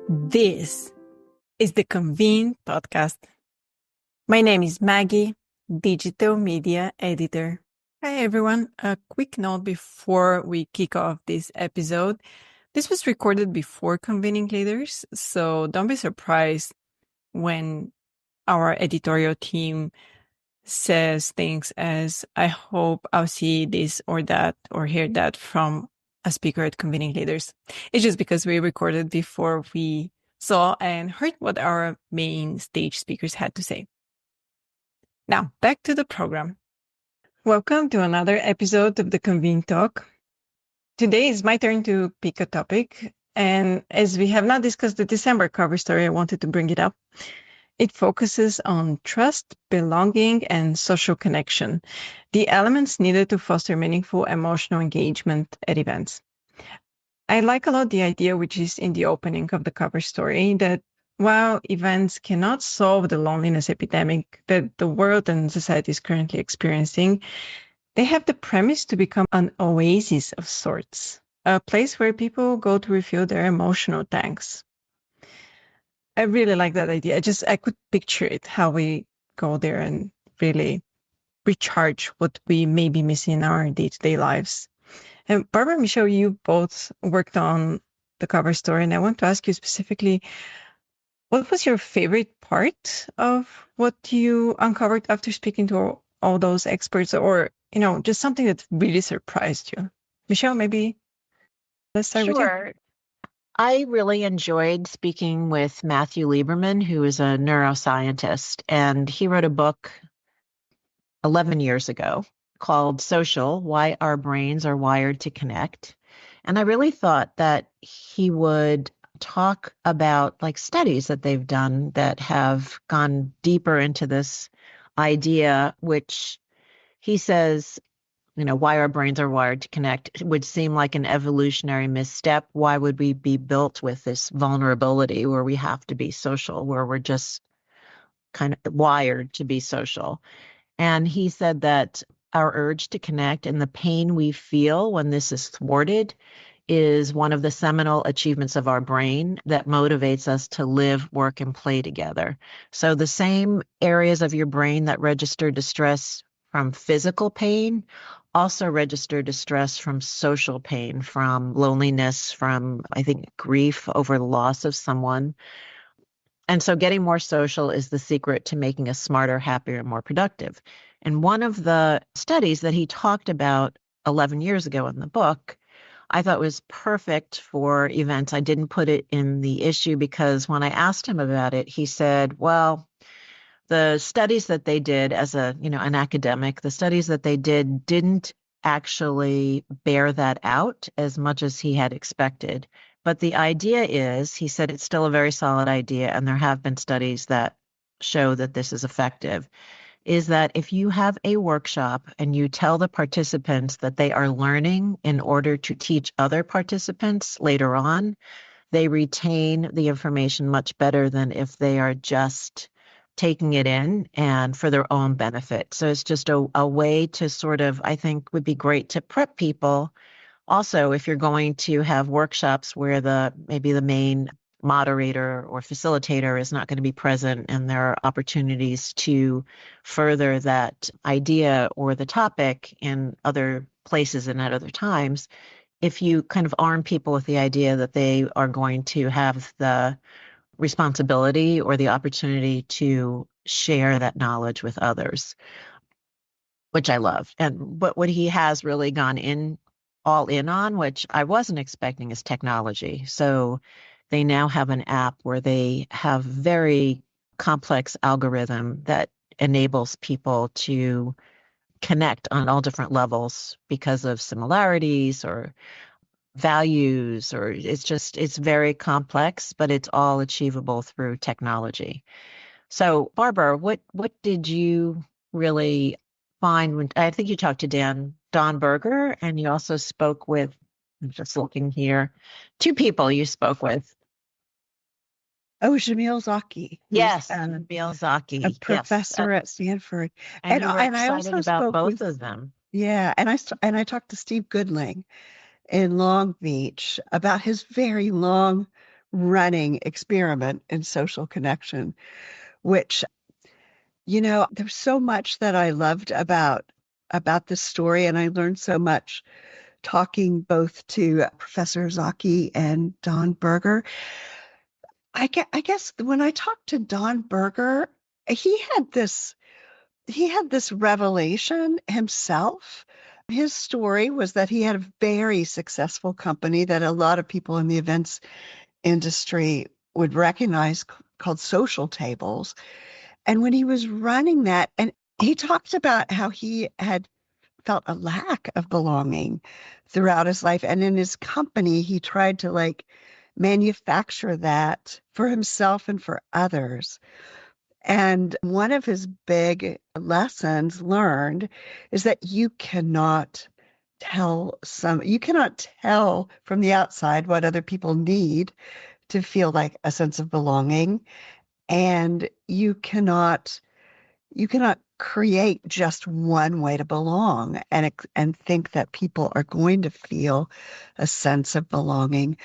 This is the Convene podcast. My name is Maggie, digital media editor. Hi, everyone. A quick note before we kick off this episode. This was recorded before convening leaders, so don't be surprised when our editorial team says things as, I hope I'll see this or that or hear that from a speaker at convening leaders. It's just because we recorded before we saw and heard what our main stage speakers had to say. Now, back to the program. Welcome to another episode of the Convene Talk. Today is my turn to pick a topic, and as we have not discussed the December cover story, I wanted to bring it up. It focuses on trust, belonging, and social connection, the elements needed to foster meaningful emotional engagement at events. I like a lot the idea, which is in the opening of the cover story, that while events cannot solve the loneliness epidemic that the world and society is currently experiencing, they have the premise to become an oasis of sorts, a place where people go to refill their emotional tanks. I really like that idea. I could picture it, how we go there and really recharge what we may be missing in our day-to-day lives. And Barbara and Michelle, you both worked on the cover story, and I want to ask you specifically, what was your favorite part of what you uncovered after speaking to all those experts, or, just something that really surprised you? Michelle, maybe let's start with you. Sure. I really enjoyed speaking with Matthew Lieberman, who is a neuroscientist, and he wrote a book 11 years ago called Social: Why Our Brains Are Wired to Connect. And I really thought that he would talk about studies that they've done that have gone deeper into this idea, which he says, why our brains are wired to connect. It would seem like an evolutionary misstep. Why would we be built with this vulnerability where we have to be social, where we're just kind of wired to be social? And he said that our urge to connect and the pain we feel when this is thwarted is one of the seminal achievements of our brain that motivates us to live, work, and play together. So the same areas of your brain that register distress from physical pain also register distress from social pain, from loneliness, from, I think, grief over the loss of someone. And so getting more social is the secret to making us smarter, happier, and more productive. And one of the studies that he talked about 11 years ago in the book, I thought was perfect for events. I didn't put it in the issue because when I asked him about it, he said, well, the studies that they did as an academic, the studies that they did didn't actually bear that out as much as he had expected. But the idea is, he said, it's still a very solid idea, and there have been studies that show that this is effective, is that if you have a workshop and you tell the participants that they are learning in order to teach other participants later on, they retain the information much better than if they are just taking it in and for their own benefit. So it's just a way to sort of, I think, would be great to prep people. Also, if you're going to have workshops where maybe the main moderator or facilitator is not going to be present and there are opportunities to further that idea or the topic in other places and at other times, if you kind of arm people with the idea that they are going to have the responsibility or the opportunity to share that knowledge with others, which I love. But what he has really gone all in on, which I wasn't expecting, is technology. So they now have an app where they have very complex algorithm that enables people to connect on all different levels because of similarities or values, or it's very complex, but it's all achievable through technology. So Barbara, what did you really find when, I think you talked to Don Berger, and you also spoke with, I'm just looking here, two people you spoke with. Oh, Jamil Zaki. Yes, Jamil Zaki, a professor at Stanford, and I also spoke about both of them. Yeah, and I talked to Steve Goodling in Long Beach about his very long running experiment in social connection, which, there's so much that I loved about this story, and I learned so much talking both to Professor Zaki and Don Berger. I guess when I talked to Don Berger, he had this he had this revelation himself. His story was that he had a very successful company that a lot of people in the events industry would recognize called Social Tables. And when he was running that, and he talked about how he had felt a lack of belonging throughout his life. And in his company, he tried to manufacture that for himself and for others. And one of his big lessons learned is that you cannot you cannot tell from the outside what other people need to feel like a sense of belonging. And you cannot create just one way to belong and think that people are going to feel a sense of belonging.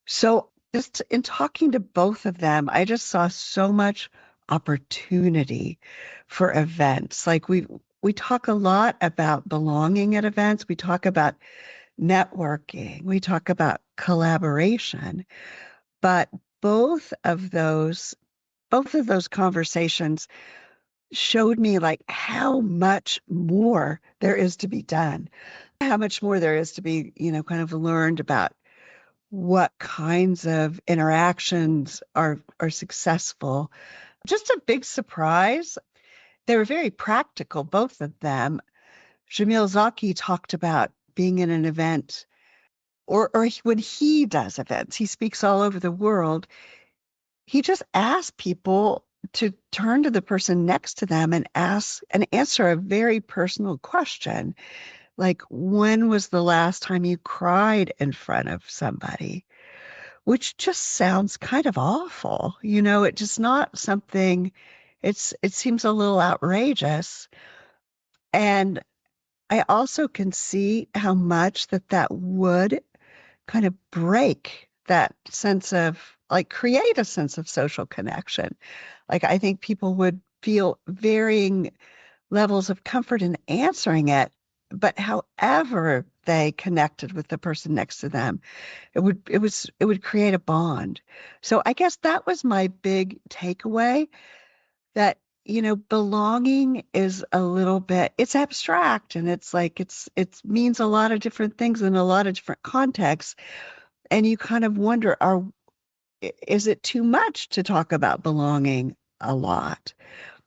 So just in talking to both of them, I just saw so much opportunity for events. Like we talk a lot about belonging at events. We talk about networking. We talk about collaboration. But both of those conversations showed me how much more there is to be done, how much more there is to be, kind of learned about what kinds of interactions are successful. Just a big surprise. They were very practical, both of them. Jamil Zaki talked about being in an event, or when he does events, he speaks all over the world. He just asks people to turn to the person next to them and answer a very personal question. Like, when was the last time you cried in front of somebody? Which just sounds kind of awful. It's just not something, it seems a little outrageous. And I also can see how much that would kind of break that sense of, create a sense of social connection. I think people would feel varying levels of comfort in answering it, but however they connected with the person next to them, it would create a bond. So I guess that was my big takeaway, that belonging is a little bit, it's abstract, and it means a lot of different things in a lot of different contexts, and you kind of wonder, is it too much to talk about belonging a lot?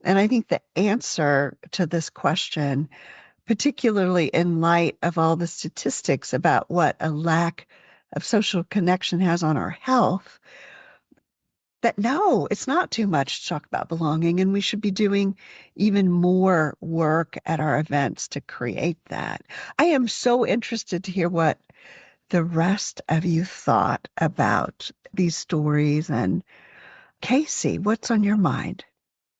And I think the answer to this question, particularly in light of all the statistics about what a lack of social connection has on our health, that no, it's not too much to talk about belonging, and we should be doing even more work at our events to create that. I am so interested to hear what the rest of you thought about these stories. And Casey, what's on your mind?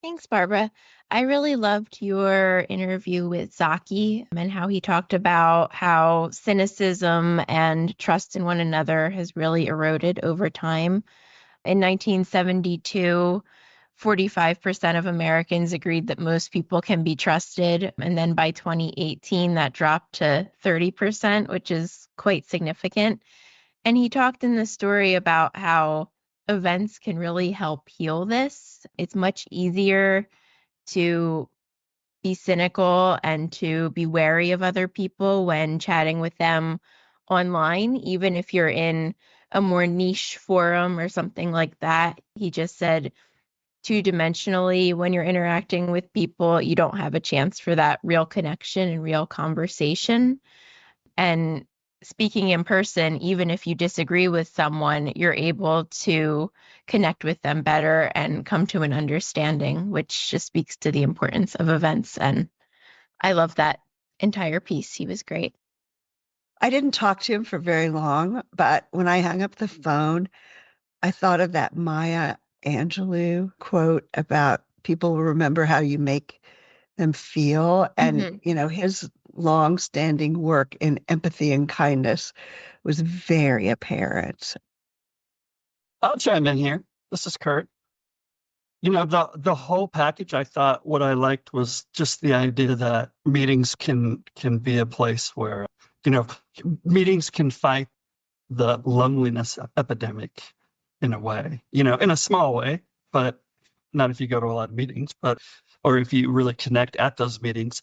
Thanks, Barbara. I really loved your interview with Zaki and how he talked about how cynicism and trust in one another has really eroded over time. In 1972, 45% of Americans agreed that most people can be trusted. And then by 2018, that dropped to 30%, which is quite significant. And he talked in the story about how events can really help heal this. It's much easier to be cynical and to be wary of other people when chatting with them online, even if you're in a more niche forum or something like that. He just said, two-dimensionally, when you're interacting with people, you don't have a chance for that real connection and real conversation. And speaking in person, even if you disagree with someone, you're able to connect with them better and come to an understanding, which just speaks to the importance of events. And I love that entire piece. He was great. I didn't talk to him for very long, but when I hung up the phone, I thought of that Maya Angelou quote about people will remember how you make them feel. And, his long-standing work in empathy and kindness was very apparent. I'll chime in here. This is Curt. The whole package, I thought what I liked was just the idea that meetings can be a place where, you know, meetings can fight the loneliness epidemic in a way, in a small way, but not if you go to a lot of meetings, or if you really connect at those meetings,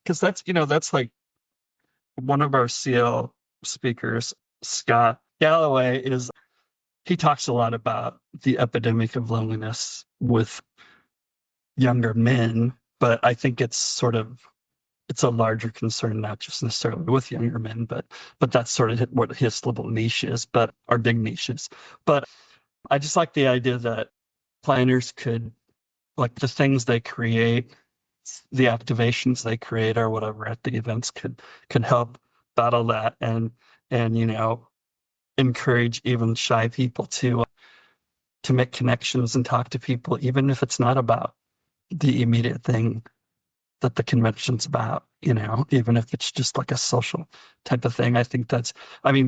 because that's like one of our CL speakers, Scott Galloway, he talks a lot about the epidemic of loneliness with younger men, but I think it's a larger concern, not just necessarily with younger men, but that's sort of what his little niche is, our big niche is. But I just like the idea that planners could, like the things they create, the activations they create or whatever at the events could help battle that and encourage even shy people to make connections and talk to people, even if it's not about the immediate thing that the convention's about, even if it's just like a social type of thing. I think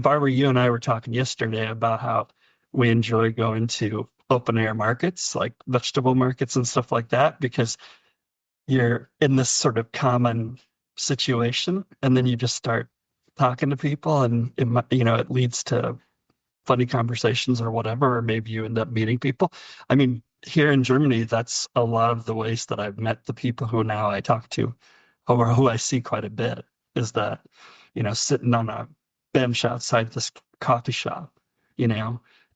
Barbara, you and I were talking yesterday about how we enjoy going to open air markets, like vegetable markets and stuff like that, because you're in this sort of common situation and then you just start talking to people and it leads to funny conversations or whatever, or maybe you end up meeting people. Here in Germany, that's a lot of the ways that I've met the people who now I talk to, or who I see quite a bit, is that, sitting on a bench outside this coffee shop,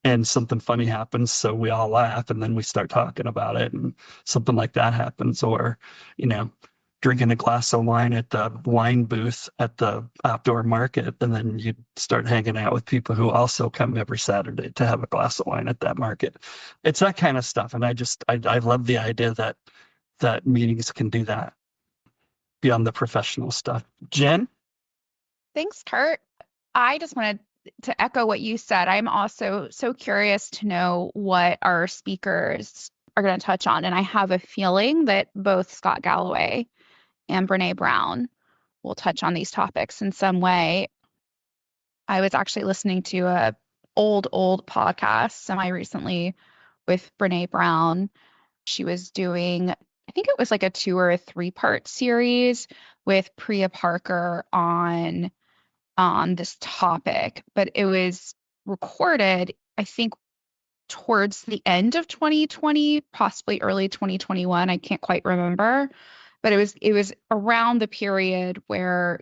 and something funny happens, so we all laugh, and then we start talking about it, and something like that happens, or, drinking a glass of wine at the wine booth at the outdoor market, and then you start hanging out with people who also come every Saturday to have a glass of wine at that market. It's that kind of stuff, and I love the idea that meetings can do that beyond the professional stuff. Jen? Thanks, Curt. I just wanted to echo what you said. I'm also so curious to know what our speakers are going to touch on, and I have a feeling that both Scott Galloway and Brene Brown will touch on these topics in some way. I was actually listening to a old podcast semi-recently with Brene Brown. She was doing, I think it was like a 2 or a 3-part series with Priya Parker on this topic, but it was recorded, I think, towards the end of 2020, possibly early 2021. I can't quite remember. But it was around the period where,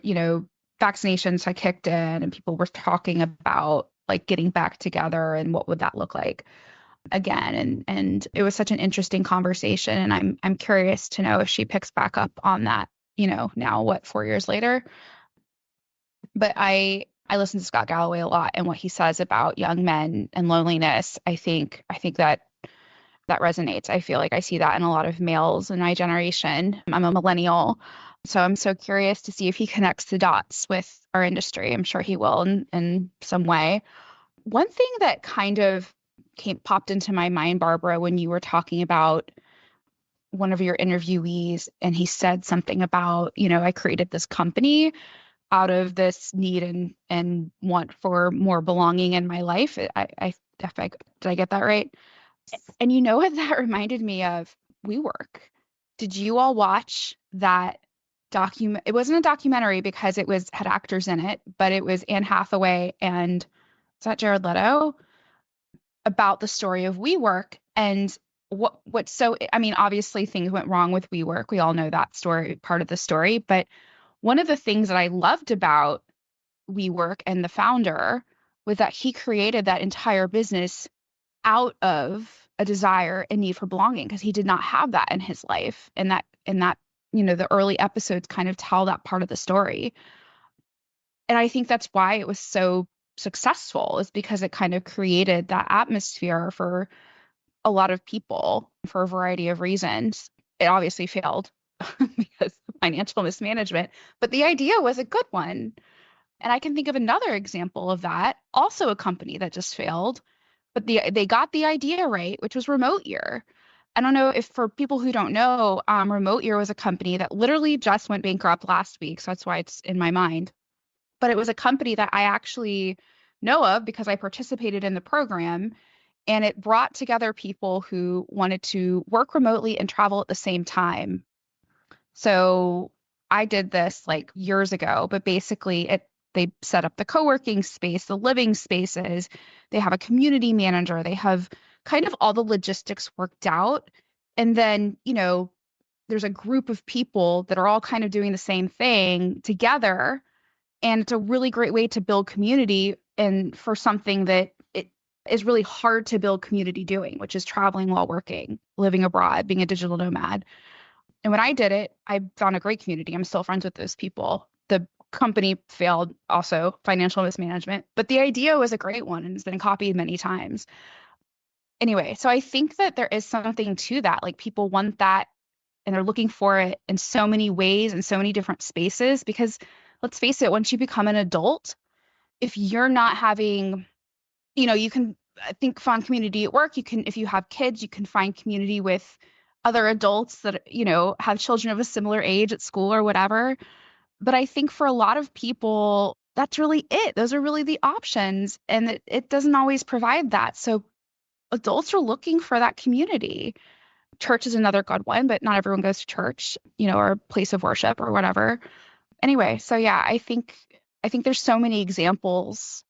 vaccinations had kicked in and people were talking about like getting back together and what would that look like again. And it was such an interesting conversation. And I'm curious to know if she picks back up on that, now 4 years later. But I listen to Scott Galloway a lot, and what he says about young men and loneliness, I think that resonates. I feel like I see that in a lot of males in my generation. I'm a millennial, so I'm so curious to see if he connects the dots with our industry. I'm sure he will in some way. One thing that kind of popped into my mind, Barbara, when you were talking about one of your interviewees, and he said something about, I created this company out of this need and want for more belonging in my life. Did I get that right? And you know what that reminded me of? WeWork. Did you all watch that document? It wasn't a documentary because it had actors in it, but it was Anne Hathaway and is that Jared Leto, about the story of WeWork. And obviously things went wrong with WeWork. We all know that story, part of the story. But one of the things that I loved about WeWork and the founder was that he created that entire business out of a desire and need for belonging, because he did not have that in his life. And that the early episodes kind of tell that part of the story. And I think that's why it was so successful, is because it kind of created that atmosphere for a lot of people for a variety of reasons. It obviously failed because of financial mismanagement, but the idea was a good one. And I can think of another example of that, also a company that just failed, but they got the idea right, which was Remote Year. I don't know if, for people who don't know, Remote Year was a company that literally just went bankrupt last week, so that's why it's in my mind. But it was a company that I actually know of because I participated in the program, And it brought together people who wanted to work remotely and travel at the same time. So I did this like years ago, but basically they set up the co-working space, the living spaces, they have a community manager, they have kind of all the logistics worked out. And then, there's a group of people that are all kind of doing the same thing together. And it's a really great way to build community and for something that it is really hard to build community doing, which is traveling while working, living abroad, being a digital nomad. And when I did it, I found a great community. I'm still friends with those people. The company failed also, financial mismanagement, but the idea was a great one and it's been copied many times. Anyway, so I think that there is something to that. Like people want that and they're looking for it in so many ways and so many different spaces because let's face it, once you become an adult, if you're not having, you can, I think, find community at work. You can, if you have kids, you can find community with other adults that, have children of a similar age at school or whatever. But I think for a lot of people, that's really it. Those are really the options. And it doesn't always provide that. So adults are looking for that community. Church is another good one, but not everyone goes to church, or a place of worship or whatever. Anyway, so yeah, I think there's so many examples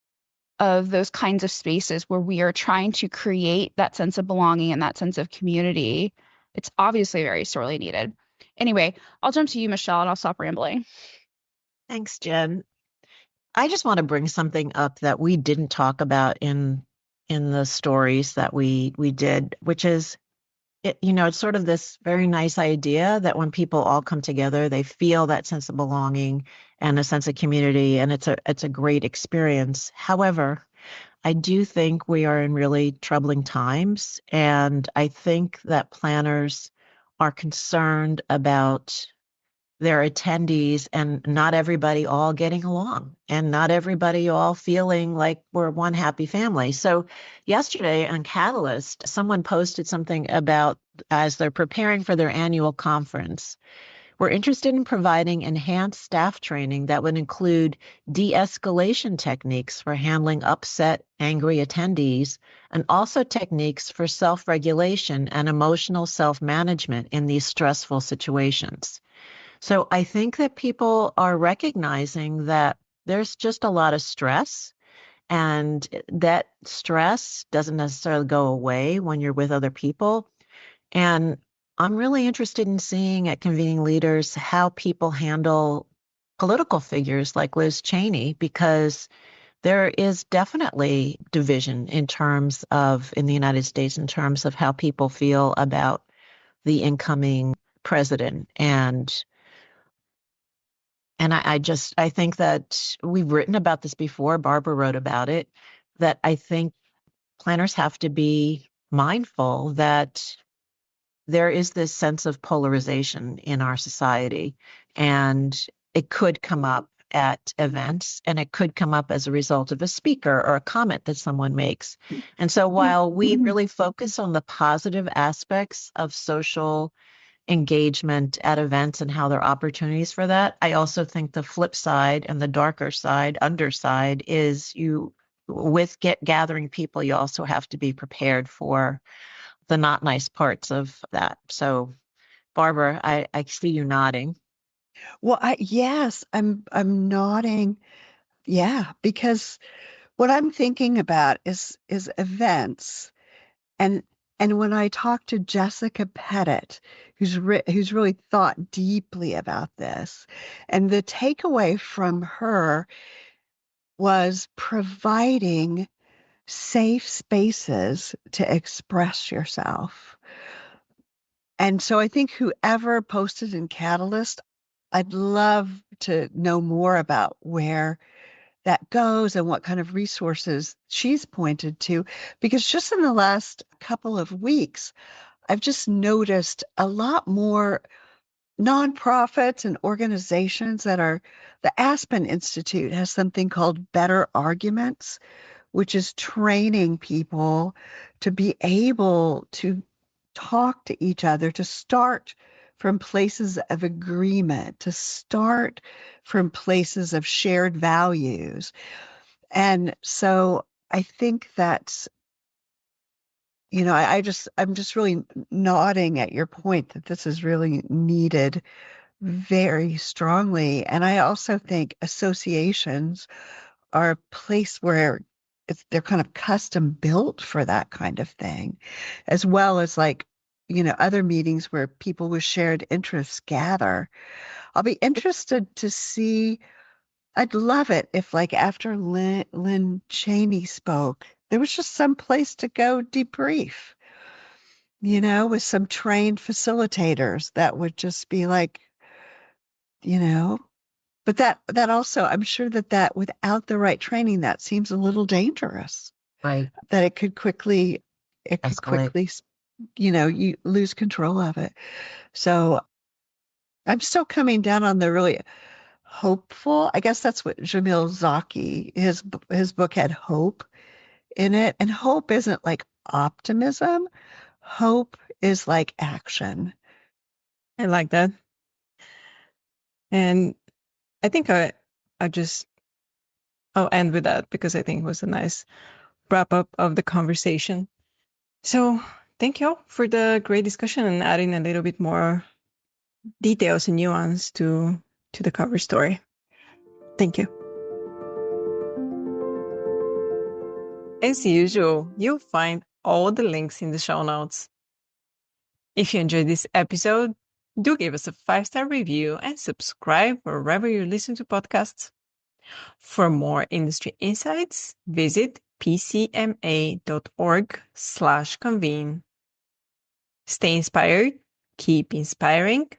of those kinds of spaces where we are trying to create that sense of belonging and that sense of community. It's obviously very sorely needed. Anyway, I'll jump to you, Michelle, and I'll stop rambling. Thanks, Jen. I just want to bring something up that we didn't talk about in the stories that we did, which is, it's sort of this very nice idea that when people all come together, they feel that sense of belonging and a sense of community, and it's a great experience. However, I do think we are in really troubling times, and I think that planners are concerned about their attendees and not everybody all getting along and not everybody all feeling like we're one happy family. So yesterday on Catalyst, someone posted something about as they're preparing for their annual conference, we're interested in providing enhanced staff training that would include de-escalation techniques for handling upset, angry attendees, and also techniques for self-regulation and emotional self-management in these stressful situations. So I think that people are recognizing that there's just a lot of stress, and that stress doesn't necessarily go away when you're with other people. And I'm really interested in seeing at Convening Leaders how people handle political figures like Liz Cheney, because there is definitely division in the United States, in terms of how people feel about the incoming president. And I think that we've written about this before. Barbara wrote about it, that I think planners have to be mindful that there is this sense of polarization in our society, and it could come up at events, and it could come up as a result of a speaker or a comment that someone makes. And so while we really focus on the positive aspects of social engagement at events and how there are opportunities for that, I also think the flip side and the darker side, underside, is gathering people, you also have to be prepared for the not nice parts of that. So, Barbara, I see you nodding. Well, yes, I'm nodding. Yeah, because what I'm thinking about is events. And when I talked to Jessica Pettit, who's really thought deeply about this, and the takeaway from her was providing safe spaces to express yourself. And so I think whoever posted in Catalyst, I'd love to know more about where that goes and what kind of resources she's pointed to, because just in the last couple of weeks, I've just noticed a lot more nonprofits and organizations the Aspen Institute has something called Better Arguments, which is training people to be able to talk to each other, to start from places of agreement, to start from places of shared values. And so I think that's I'm just really nodding at your point that this is really needed very strongly. And I also think associations are a place where they're kind of custom built for that kind of thing, as well as like, other meetings where people with shared interests gather. I'll be interested to see. I'd love it if, like, after Lynn Cheney spoke, there was just some place to go debrief, with some trained facilitators that would just be like, you know, but that also, I'm sure that without the right training, that seems a little dangerous, Right. that it could quickly, Escalate. you lose control of it. So I'm still coming down on the really hopeful. I guess that's what Jamil Zaki, his book had hope in it. And hope isn't like optimism. Hope is like action. I like that. And I think I'll end with that because I think it was a nice wrap up of the conversation. So thank you all for the great discussion and adding a little bit more details and nuance to the cover story. Thank you. As usual, you'll find all the links in the show notes. If you enjoyed this episode, do give us a 5-star review and subscribe wherever you listen to podcasts. For more industry insights, visit pcma.org/convene. Stay inspired, keep inspiring,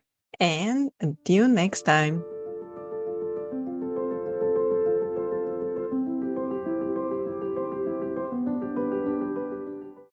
and until next time.